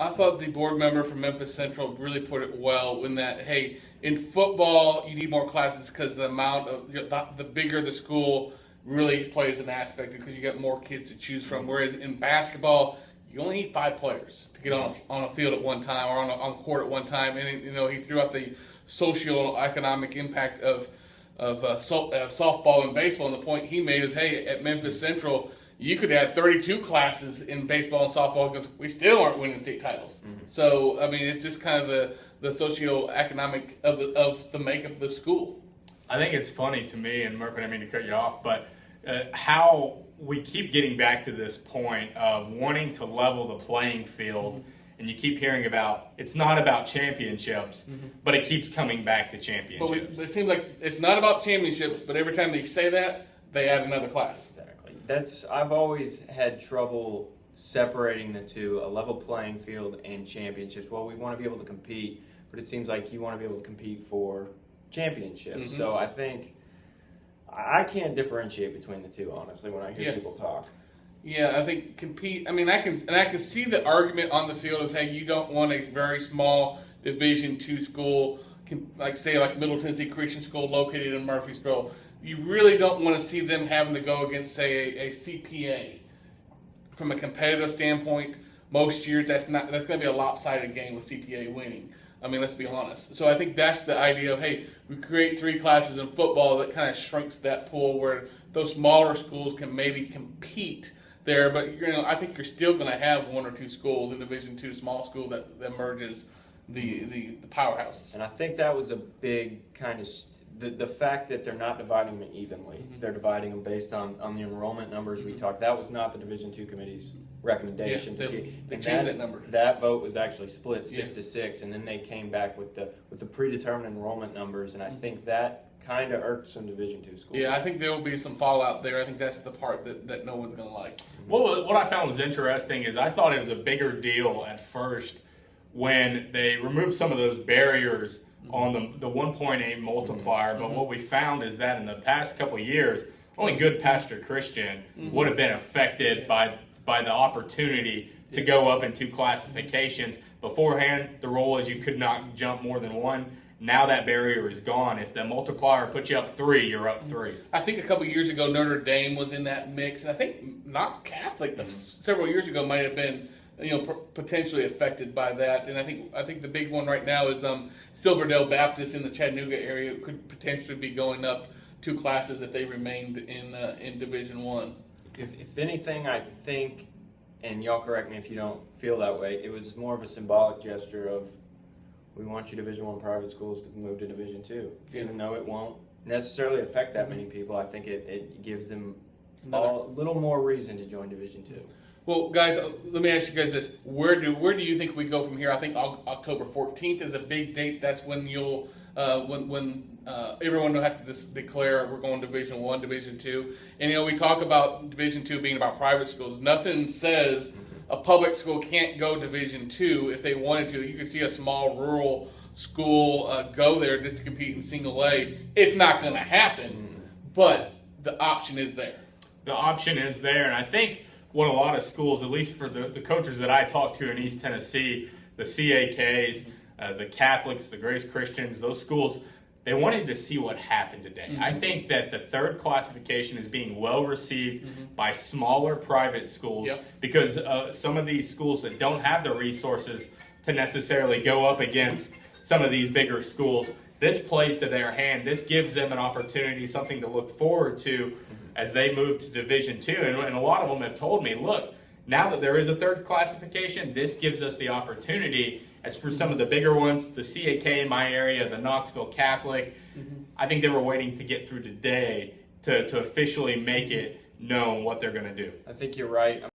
I thought the board member from Memphis Central really put it well in that, hey, in football you need more classes because the amount of the bigger the school really plays an aspect because you get more kids to choose from. Whereas in basketball, you only need 5 players to get on a field at one time or on the court at one time. And he threw out the socio-economic impact of softball and baseball. And the point he made is, hey, at Memphis Central, you could add 32 classes in baseball and softball because we still aren't winning state titles. Mm-hmm. So, I mean, it's just kind of the socio-economic of the makeup of the school. I think it's funny to me, and Murphy, I didn't mean to cut you off, but how we keep getting back to this point of wanting to level the playing field, mm-hmm. and you keep hearing about it's not about championships, mm-hmm. but it keeps coming back to championships. But it seems like it's not about championships, but every time they say that, they add another class. Exactly. I've always had trouble separating the two, a level playing field and championships. Well, we want to be able to compete, but it seems like you want to be able to compete for championships. Mm-hmm. So I think I can't differentiate between the two, honestly, when I hear people talk. Yeah, I think compete. I mean, I can see the argument on the field is, hey, you don't want a very small Division II school, like Middle Tennessee Christian School located in Murfreesboro. You really don't want to see them having to go against, say, a CPA. From a competitive standpoint, most years that's going to be a lopsided game with CPA winning. I mean, let's be honest. So I think that's the idea of, hey, we create 3 classes in football that kind of shrinks that pool where those smaller schools can maybe compete there. But I think you're still going to have 1 or 2 schools in Division II, small school that merges the powerhouses. And I think that was a big kind of the fact that they're not dividing them evenly. Mm-hmm. They're dividing them based on the enrollment numbers we talked. That was not the Division II committee's recommendation. They choose that number. That vote was actually split 6-6, and then they came back with the predetermined enrollment numbers, and I think that kind of irked some Division II schools. Yeah, I think there will be some fallout there. I think that's the part that no one's going to like. What I found was interesting is I thought it was a bigger deal at first when they removed some of those barriers on the 1.8 multiplier, but what we found is that in the past couple of years, only Good Pastor Christian would have been affected by the opportunity to go up in 2 classifications. Beforehand, the rule is you could not jump more than 1. Now that barrier is gone. If the multiplier puts you up 3, you're up 3. I think a couple of years ago, Notre Dame was in that mix, and I think Knox Catholic several years ago might have been potentially affected by that. And I think the big one right now is Silverdale Baptist in the Chattanooga area could potentially be going up 2 classes if they remained in Division I. If anything, I think, and y'all correct me if you don't feel that way, it was more of a symbolic gesture of we want you Division I private schools to move to Division II. Yeah. Even though it won't necessarily affect that many people, I think it gives them a little more reason to join Division II. Well, guys, let me ask you guys this: Where do you think we go from here? I think October 14th is a big date. That's when you'll when everyone will have to just declare we're going Division I, Division II. And we talk about Division II being about private schools. Nothing says a public school can't go Division II if they wanted to. You could see a small rural school go there just to compete in single A. It's not going to happen, but the option is there. The option is there, and I think what a lot of schools, at least for the coaches that I talked to in East Tennessee, the CAKs, the Catholics, the Grace Christians, those schools, they wanted to see what happened today. Mm-hmm. I think that the 3rd classification is being well received by smaller private schools because some of these schools that don't have the resources to necessarily go up against some of these bigger schools, this plays to their hand. This gives them an opportunity, something to look forward to as they move to Division II. And a lot of them have told me, look, now that there is a 3rd classification, this gives us the opportunity. As for some of the bigger ones, the CAK in my area, the Knoxville Catholic, I think they were waiting to get through today to officially make it known what they're going to do. I think you're right.